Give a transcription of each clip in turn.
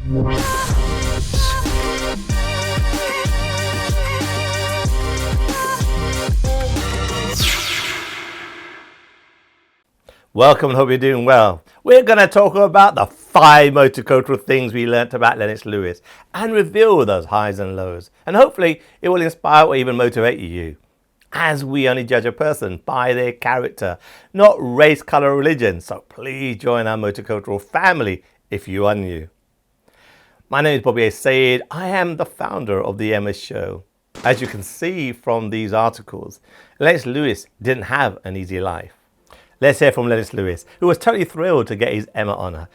Welcome and hope you're doing well. We're going to talk about the 5 multicultural things we learnt about Lennox Lewis and reveal those highs and lows. And hopefully it will inspire or even motivate you. As we only judge a person by their character, not race, colour or religion. So please join our multicultural family if you are new. My name is Bobby A. Sayed. I am the founder of the Emma Show. As you can see from these articles, Lennox Lewis didn't have an easy life. Let's hear from Lennox Lewis, who was totally thrilled to get his Emma honour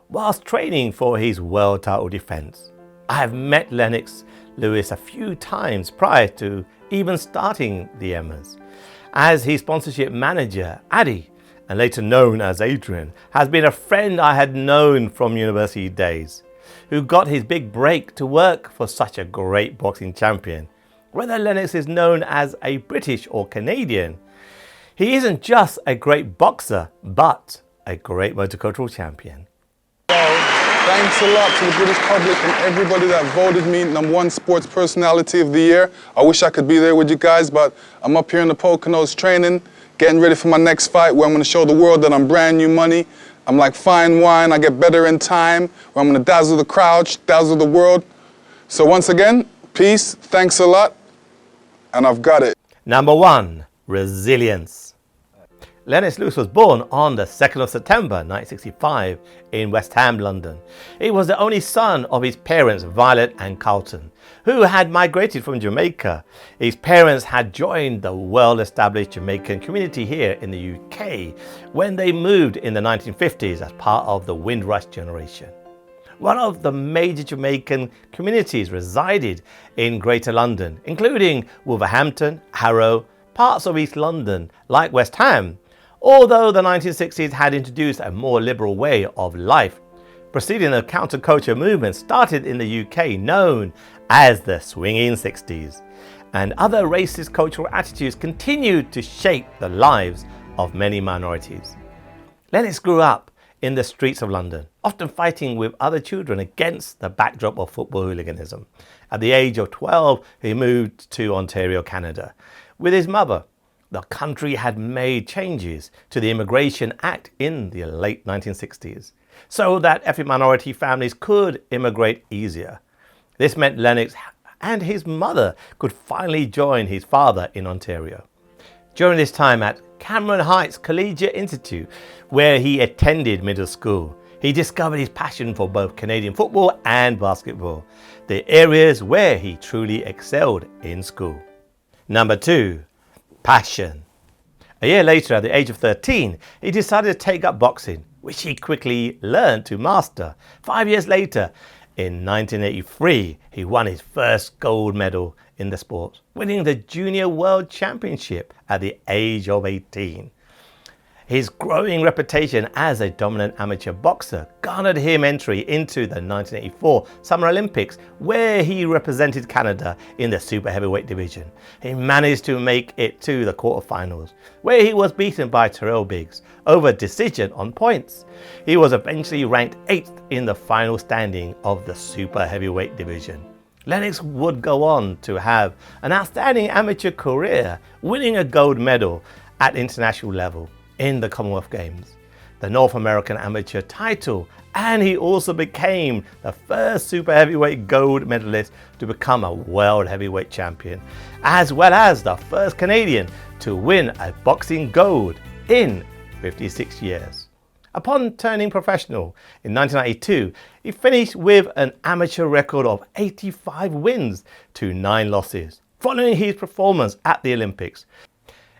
whilst training for his world title defence. I have met Lennox Lewis a few times prior to even starting the Emmas, as his sponsorship manager, Addy, and later known as Adrian, has been a friend I had known from university days, who got his big break to work for such a great boxing champion. Whether Lennox is known as a British or Canadian, he isn't just a great boxer, but a great multicultural champion. Thanks a lot to the British public and everybody that voted me #1 sports personality of the year. I wish I could be there with you guys, but I'm up here in the Poconos training, getting ready for my next fight where I'm going to show the world that I'm brand new money. I'm like fine wine, I get better in time, where I'm going to dazzle the crowd, dazzle the world. So once again, peace, thanks a lot, and I've got it. Number 1, resilience. Lennox Lewis was born on the 2nd of September 1965 in West Ham, London. He was the only son of his parents, Violet and Carlton, who had migrated from Jamaica. His parents had joined the well-established Jamaican community here in the UK when they moved in the 1950s as part of the Windrush Generation. One of the major Jamaican communities resided in Greater London, including Wolverhampton, Harrow, parts of East London like West Ham, although the 1960s had introduced a more liberal way of life, preceding the counterculture movement started in the UK known as the swinging 60s, and other racist cultural attitudes continued to shape the lives of many minorities. Lennox grew up in the streets of London, often fighting with other children against the backdrop of football hooliganism. At the age of 12, he moved to Ontario, Canada, with his mother. The country had made changes to the Immigration Act in the late 1960s, so that ethnic minority families could immigrate easier. This meant Lennox and his mother could finally join his father in Ontario. During this time at Cameron Heights Collegiate Institute, where he attended middle school, he discovered his passion for both Canadian football and basketball, the areas where he truly excelled in school. Number 2, passion. A year later, at the age of 13, he decided to take up boxing, which he quickly learned to master. 5 years later, in 1983, he won his first gold medal in the sport, winning the Junior World Championship at the age of 18. His growing reputation as a dominant amateur boxer garnered him entry into the 1984 Summer Olympics, where he represented Canada in the super heavyweight division. He managed to make it to the quarterfinals, where he was beaten by Terrell Biggs over decision on points. He was eventually ranked 8th in the final standing of the super heavyweight division. Lennox would go on to have an outstanding amateur career, winning a gold medal at international level in the Commonwealth Games, the North American Amateur title, and he also became the first super heavyweight gold medalist to become a world heavyweight champion, as well as the first Canadian to win a boxing gold in 56 years. Upon turning professional in 1992, he finished with an amateur record of 85 wins to 9 losses, following his performance at the Olympics.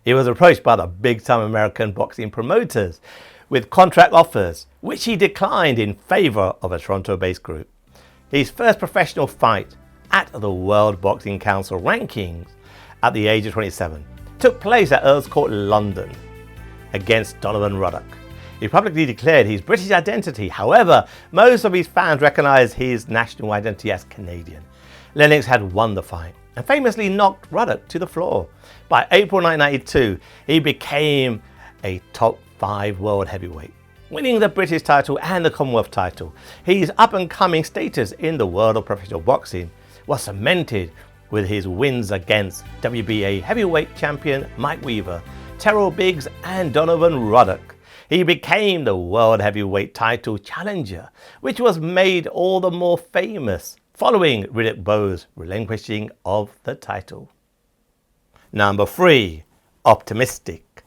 He was approached by the big-time American boxing promoters with contract offers, which he declined in favour of a Toronto-based group. His first professional fight at the World Boxing Council rankings at the age of 27 took place at Earl's Court, London, against Donovan Ruddock. He publicly declared his British identity. However, most of his fans recognised his national identity as Canadian. Lennox had won the fight and famously knocked Ruddock to the floor. By April 1992, he became a top 5 world heavyweight, winning the British title and the Commonwealth title. His up-and-coming status in the world of professional boxing was cemented with his wins against WBA heavyweight champion Mike Weaver, Terrell Biggs and Donovan Ruddock. He became the world heavyweight title challenger, which was made all the more famous following Riddick Bowe's relinquishing of the title. Number 3. Optimistic.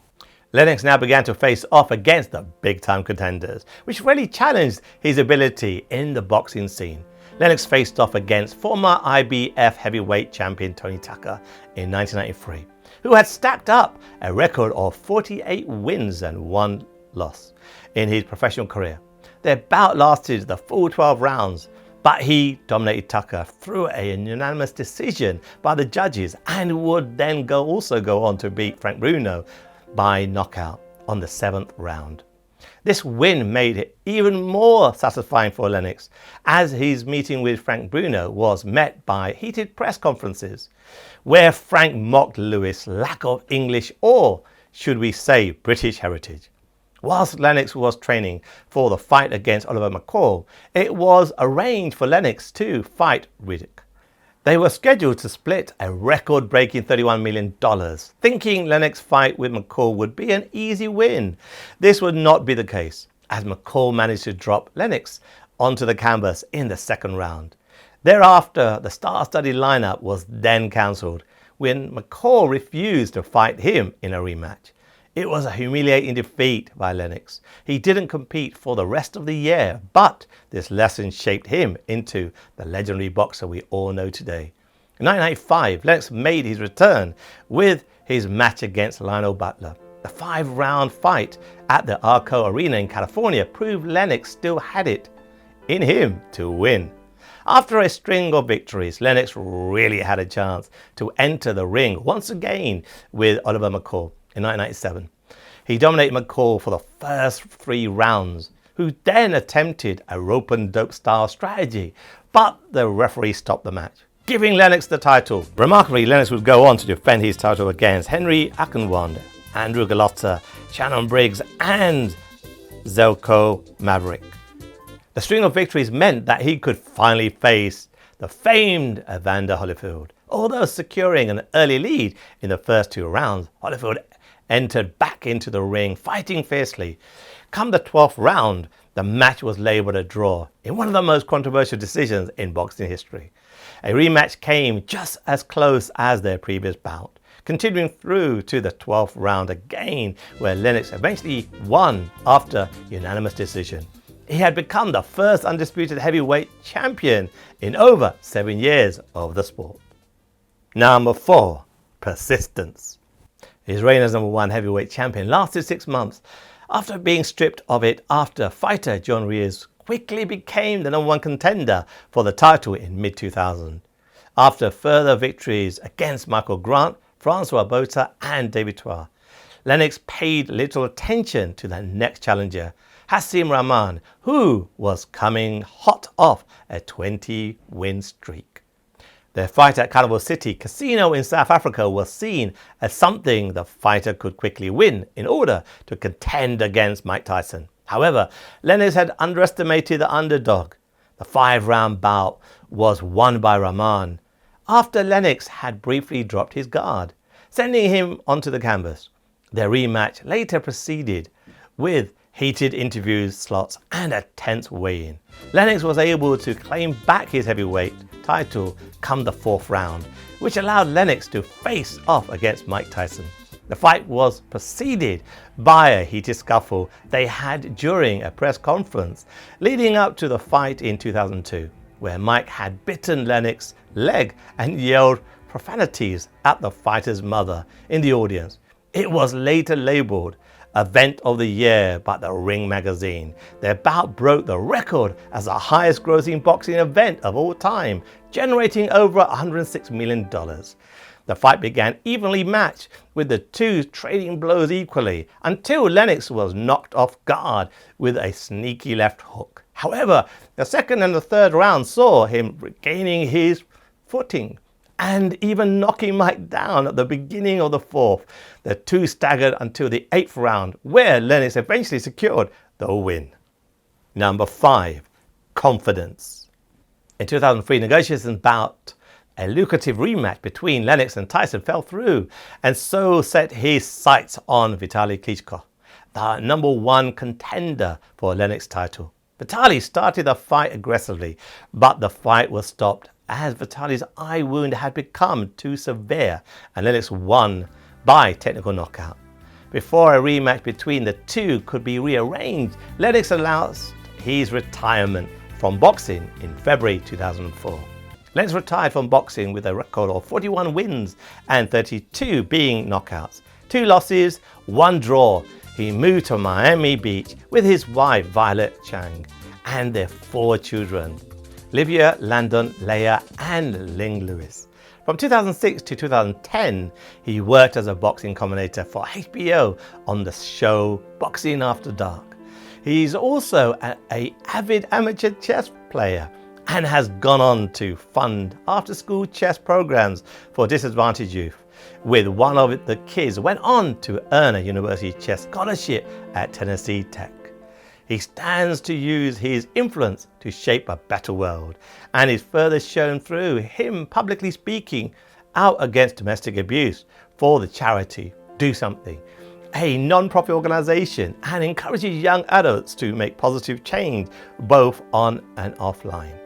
Lennox now began to face off against the big-time contenders, which really challenged his ability in the boxing scene. Lennox faced off against former IBF heavyweight champion Tony Tucker in 1993, who had stacked up a record of 48 wins and 1 loss in his professional career. Their bout lasted the full 12 rounds, but he dominated Tucker through a unanimous decision by the judges and would then also go on to beat Frank Bruno by knockout on the 7th round. This win made it even more satisfying for Lennox, as his meeting with Frank Bruno was met by heated press conferences, where Frank mocked Lewis' lack of English, or should we say British, heritage. Whilst Lennox was training for the fight against Oliver McCall, it was arranged for Lennox to fight Riddick. They were scheduled to split a record-breaking $31 million, thinking Lennox's fight with McCall would be an easy win. This would not be the case, as McCall managed to drop Lennox onto the canvas in the 2nd round. Thereafter, the star-studded lineup was then cancelled when McCall refused to fight him in a rematch. It was a humiliating defeat by Lennox. He didn't compete for the rest of the year, but this lesson shaped him into the legendary boxer we all know today. In 1995, Lennox made his return with his match against Lionel Butler. The 5-round fight at the Arco Arena in California proved Lennox still had it in him to win. After a string of victories, Lennox really had a chance to enter the ring once again with Oliver McCall. In 1997, he dominated McCall for the first 3 rounds, who then attempted a rope-and-dope style strategy, but the referee stopped the match, giving Lennox the title. Remarkably, Lennox would go on to defend his title against Henry Akinwande, Andrew Galotta, Shannon Briggs and Zelko Maverick. The string of victories meant that he could finally face the famed Evander Holyfield. Although securing an early lead in the first 2 rounds, Holyfield entered back into the ring, fighting fiercely. Come the 12th round, the match was labelled a draw in one of the most controversial decisions in boxing history. A rematch came just as close as their previous bout, continuing through to the 12th round again, where Lennox eventually won after unanimous decision. He had become the first undisputed heavyweight champion in over 7 years of the sport. Number 4. Persistence. His reign as number 1 heavyweight champion lasted 6 months. After being stripped of it after fighter John Reyes quickly became the number 1 contender for the title in mid-2000. After further victories against Michael Grant, Francois Botha and David Tua, Lennox paid little attention to the next challenger, Hassim Rahman, who was coming hot off a 20-win streak. Their fight at Carnival City Casino in South Africa was seen as something the fighter could quickly win in order to contend against Mike Tyson. However, Lennox had underestimated the underdog. The 5-round bout was won by Rahman after Lennox had briefly dropped his guard, sending him onto the canvas. Their rematch later proceeded with heated interview slots and a tense weigh-in. Lennox was able to claim back his heavyweight title come the 4th round, which allowed Lennox to face off against Mike Tyson. The fight was preceded by a heated scuffle they had during a press conference leading up to the fight in 2002, where Mike had bitten Lennox's leg and yelled profanities at the fighter's mother in the audience. It was later labelled Event of the Year by the Ring magazine. Their bout broke the record as the highest grossing boxing event of all time, generating over $106 million. The fight began evenly matched, with the two trading blows equally, until Lennox was knocked off guard with a sneaky left hook. However, the 2nd and the 3rd round saw him regaining his footing and even knocking Mike down at the beginning of the 4th. The two staggered until the 8th round, where Lennox eventually secured the win. Number 5, confidence. In 2003, negotiations about a lucrative rematch between Lennox and Tyson fell through, and so set his sights on Vitaly Klitschko, the number 1 contender for a Lennox title. Vitaly started the fight aggressively, but the fight was stopped as Vitaly's eye wound had become too severe, and Lennox won by technical knockout. Before a rematch between the two could be rearranged, Lennox announced his retirement from boxing in February 2004. Lennox retired from boxing with a record of 41 wins and 32 being knockouts. 2 losses, 1 draw. He moved to Miami Beach with his wife Violet Chang and their 4 children, Livia, Landon, Leia and Ling Lewis. From 2006 to 2010, he worked as a boxing commentator for HBO on the show Boxing After Dark. He's also an avid amateur chess player and has gone on to fund after-school chess programs for disadvantaged youth. With one of the kids went on to earn a university chess scholarship at Tennessee Tech. He stands to use his influence to shape a better world, and is further shown through him publicly speaking out against domestic abuse for the charity Do Something, a non-profit organization, and encourages young adults to make positive change both on and offline.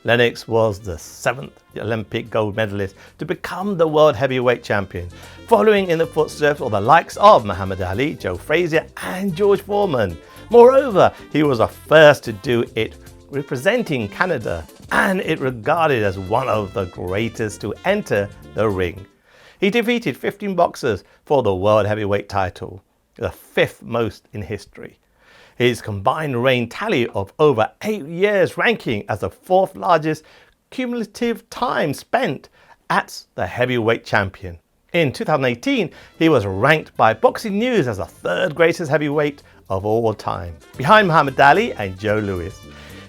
Lennox was the 7th Olympic gold medalist to become the world heavyweight champion, following in the footsteps of the likes of Muhammad Ali, Joe Frazier and George Foreman. Moreover, he was the first to do it representing Canada, and is regarded as one of the greatest to enter the ring. He defeated 15 boxers for the world heavyweight title, the 5th most in history. His combined reign tally of over 8 years, ranking as the 4th largest cumulative time spent as the heavyweight champion. In 2018, he was ranked by Boxing News as the 3rd greatest heavyweight of all time, behind Muhammad Ali and Joe Louis.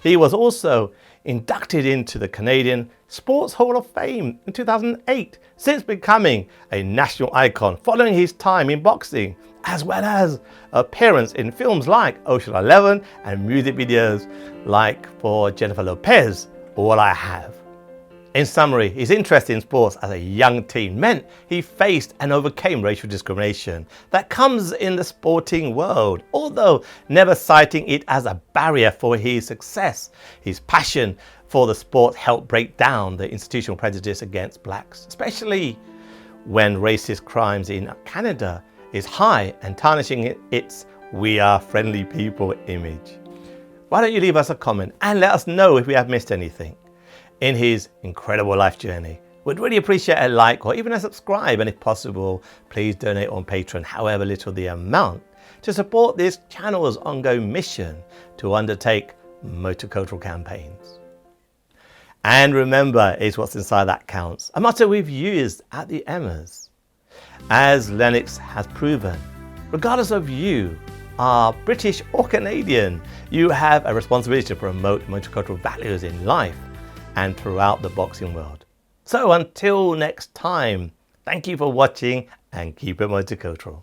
He was also inducted into the Canadian Sports Hall of Fame in 2008, since becoming a national icon following his time in boxing, as well as appearance in films like Ocean 11 and music videos like for Jennifer Lopez, All I Have. In summary, his interest in sports as a young teen meant he faced and overcame racial discrimination that comes in the sporting world, although never citing it as a barrier for his success. His passion for the sport helped break down the institutional prejudice against blacks, especially when racist crimes in Canada is high and tarnishing its "we are friendly people" image. Why don't you leave us a comment and let us know if we have missed anything in his incredible life journey. We'd really appreciate a like or even a subscribe, and if possible, please donate on Patreon, however little the amount, to support this channel's ongoing mission to undertake multicultural campaigns. And remember, it's what's inside that counts, a motto we've used at the Emmas. As Lennox has proven, regardless of you are British or Canadian, you have a responsibility to promote multicultural values in life and throughout the boxing world. So until next time, thank you for watching and keep it multicultural.